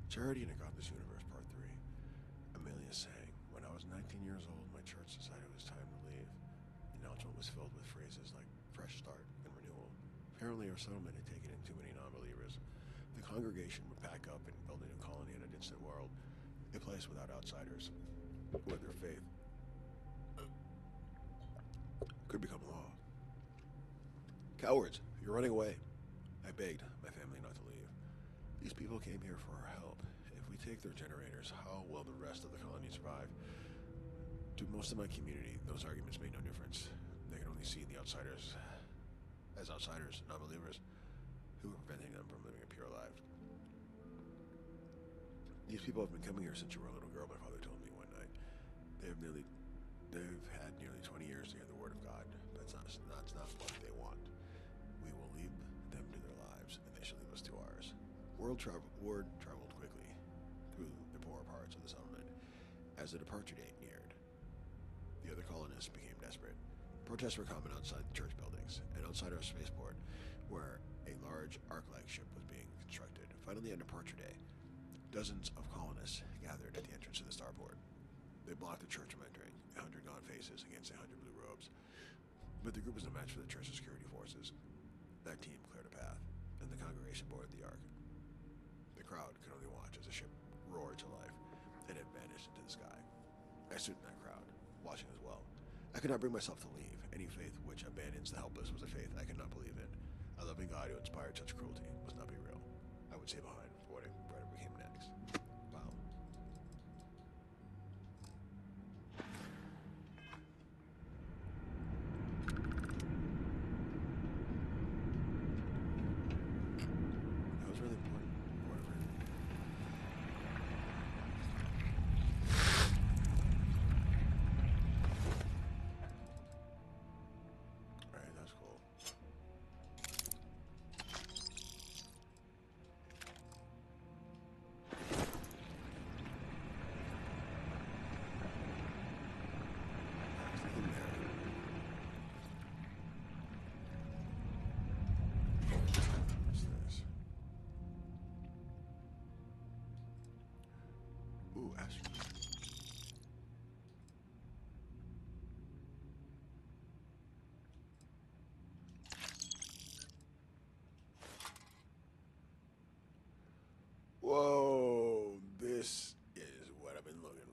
Charity in a Godless Universe, Part 3. Amelia sang, "When I was 19 years old, my church decided it was time to leave." The announcement was filled with phrases like fresh start and renewal. Apparently our settlement had taken in too many non-believers. The congregation would pack up and build a new colony in a distant world, a place without outsiders, where their faith could become law. "Cowards, you're running away." I begged my family not to leave. "These people came here for our help. If we take their generators, how will the rest of the colony survive?" To most of my community, those arguments made no difference. They could only see the outsiders as outsiders, non-believers, who were preventing them from living a pure life. "These people have been coming here since you were a little girl," my father told me one night. They've had nearly 20 years to hear the word of God. That's not what they want. We will lead them to their lives, and they shall leave us to ours. Word traveled quickly through the poorer parts of the settlement. As the departure date neared, the other colonists became desperate. Protests were common outside the church buildings and outside our spaceport, where a large Ark-like ship was being constructed. Finally, on departure day, dozens of colonists gathered at the entrance to the starport. They blocked the church from entering, 100 gaunt faces against 100 blue robes. But the group was no match for the church's security forces. That team cleared a path, and the congregation boarded the Ark. The crowd could only watch as the ship roared to life and it vanished into the sky. I stood in that crowd, watching as well. I could not bring myself to leave. Any faith which abandons the helpless was a faith I could not believe in. A loving God who inspired such cruelty must not be real. I would stay behind for whatever came next. Wow. That was really important. Whatever. Ooh, Astra. Whoa, this is what I've been looking for.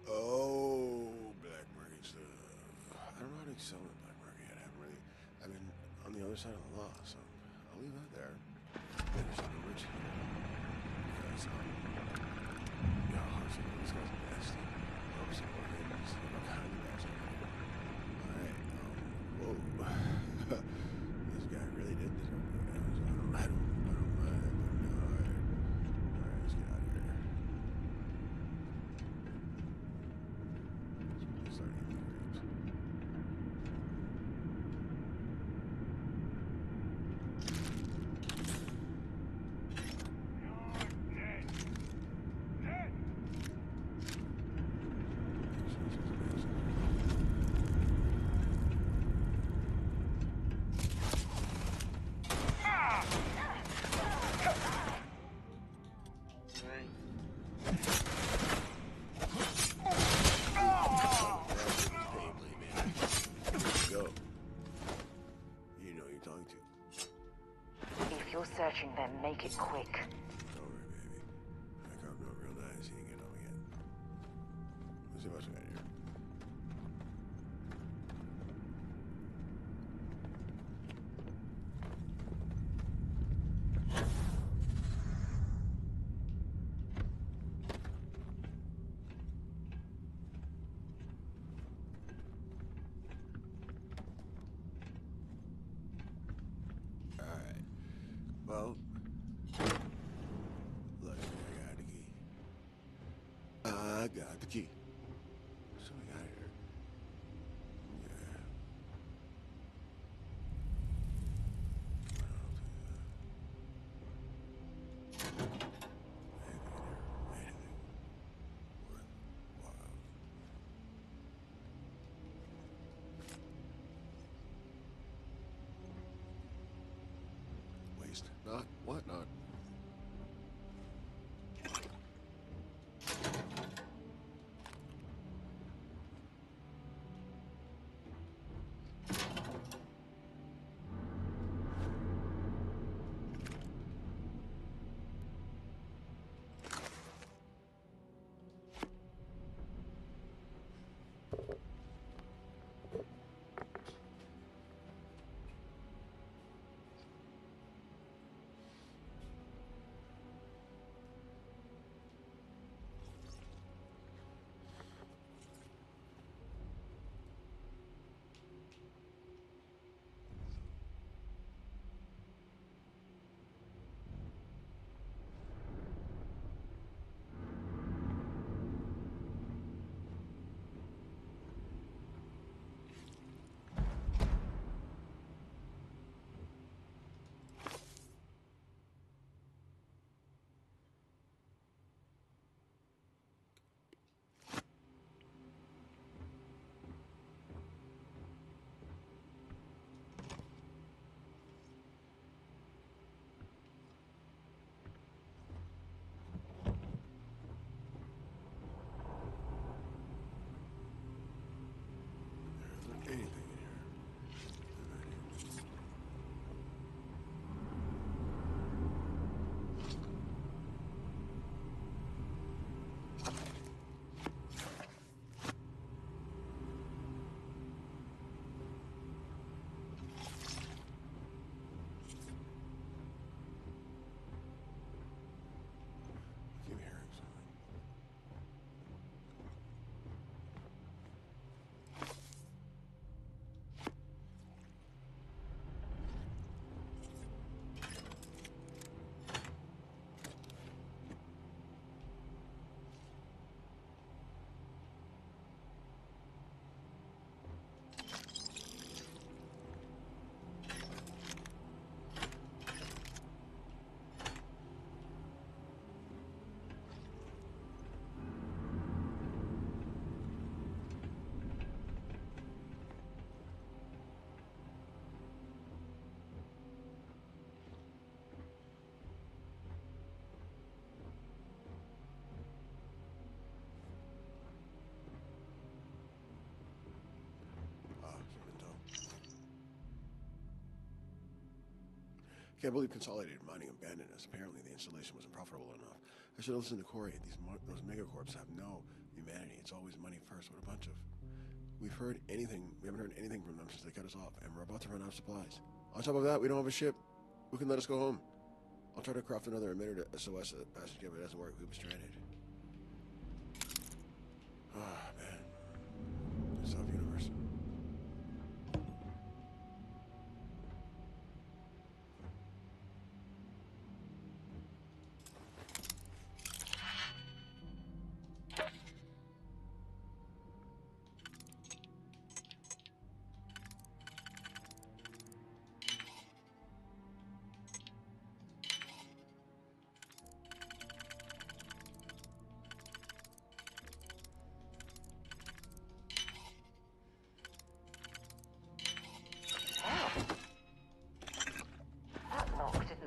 Oh, black market stuff. I don't know how to sell it black market yet. I've been on the other side of the law, so I'll leave that there. There's something rich here. Because, this guy's nasty. Oh, some organs, all kinds of nasty. Alright, whoa. This guy really did deserve to go down, so I don't mind, but no, alright. Alright, let's get out of here. Start eating grapes. Searching them, make it quick. Don't worry, baby. I come to a real nice, he ain't getting home again. Let's see what's got here. Well, look, I got the key. I got the key. So we got here. Yeah. Not what not. Can't believe Consolidated Mining abandoned us. Apparently the installation wasn't profitable enough. I should have listened to Corey. Those megacorps have no humanity. It's always money first. What a bunch of... We haven't heard anything from them since they cut us off, and we're about to run out of supplies. On top of that, we don't have a ship. Who can let us go home? I'll try to craft another emitter to SOS a passenger, but it doesn't work. We'll be stranded. Ah, man. South Universe.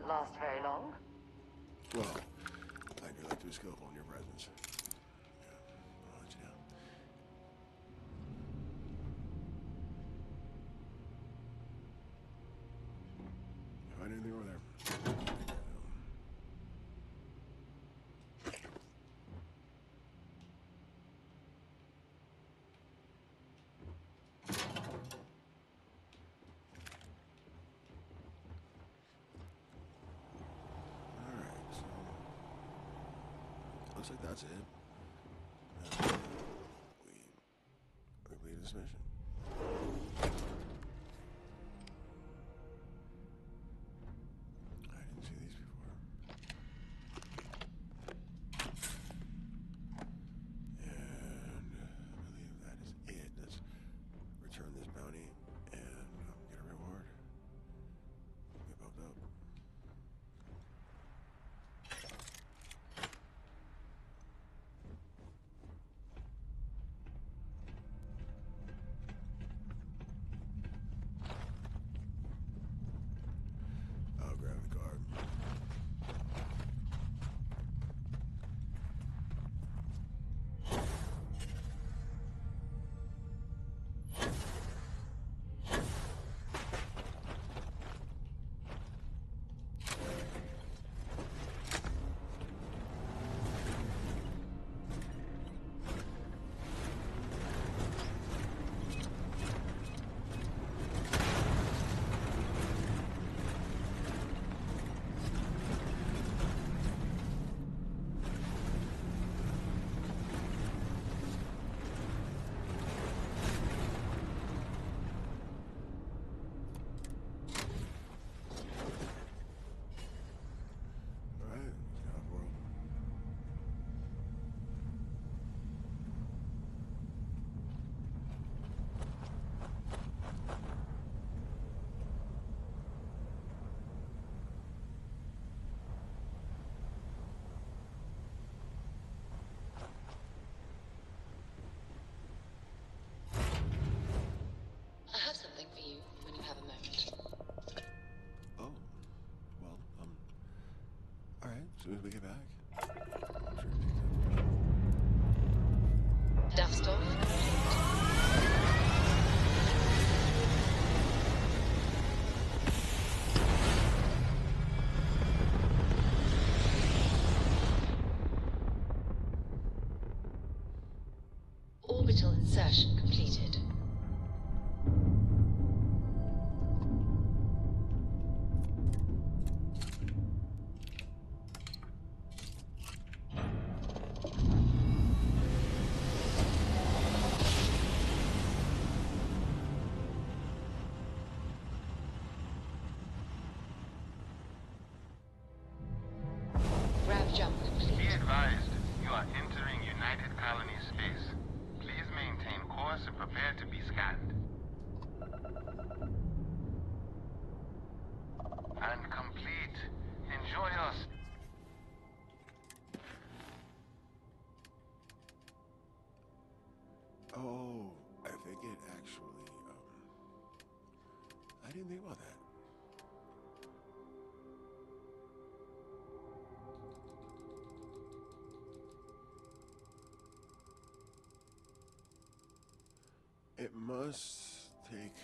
Last very long. Well, I do like to escape on your presence. Yeah, I'll let you down. Find anything over there? Looks like that's it. We completed this mission. I didn't see these before. And I believe that is it. Let's return this bounty and get a reward. Get bumped up. I'll grab the card. I have something for you when you have a moment. Oh, well, all right. As soon as we get back. Dust off. Orbital insertion completed. Jump complete. Be advised, you are entering United Colony space. Please maintain course and prepare to be scanned. And complete. Enjoy us. Oh, I think it actually, I didn't think about that. It must take,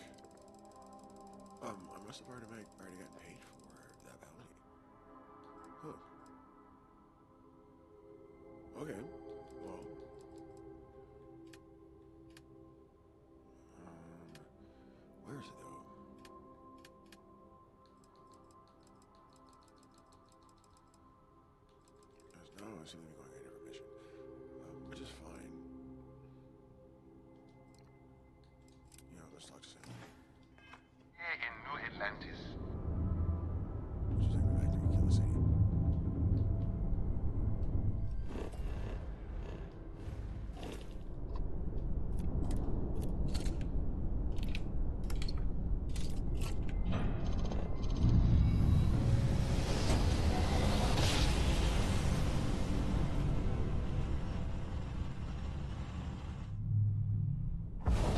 I must have already gotten paid for that Okay. Well. Where is it though? No, I seem to be going in a different mission, which is fine. You know, let's talk to Sam. Here in New Atlantis. Let's just take me back to Kill the City.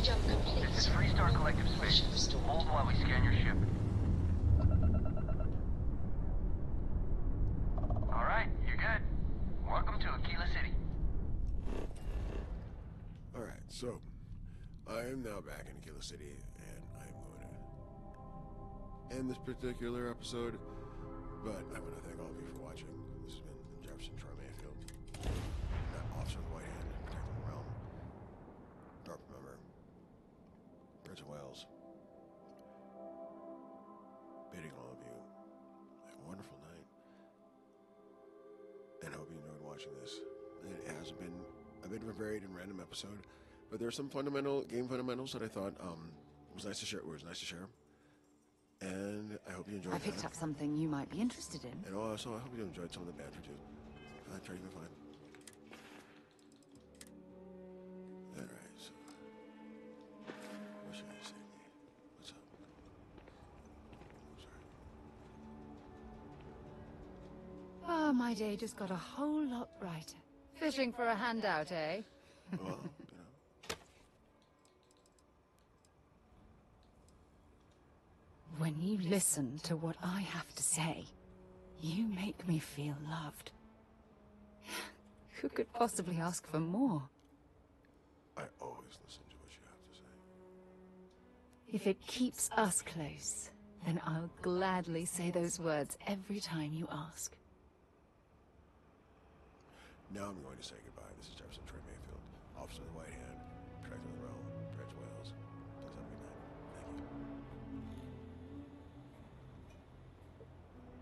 Jump complete. This is Freestar Collective Space. Hold while we scan your ship. Alright, you're good. Welcome to Aquila City. Alright, so I am now back in Aquila City, and I'm going to end this particular episode, but I want to thank all of you for watching. This has been Jefferson Troy Mayfield, Officer of the White Hand and Protecting the Realm. Dark Member, Prince of Wales, bidding all of you a wonderful night, and hope you enjoyed watching this. It has been a bit of a varied and random episode, but there are some game fundamentals that I thought was nice to share. And I hope you enjoyed. I picked up something you might be interested in. And also, I hope you enjoyed some of the banter too. I tried to be fine. All right, so what should I say? What's up? I'm sorry. Ah, my day just got a whole lot brighter. Fishing for a handout, eh? Well, When you listen to what I have to say, you make me feel loved. Who could possibly ask for more? I always listen to what you have to say. If it keeps us close, then I'll gladly say those words every time you ask. Now I'm going to say goodbye. This is Jefferson Troy Mayfield, Officer of the White Hand.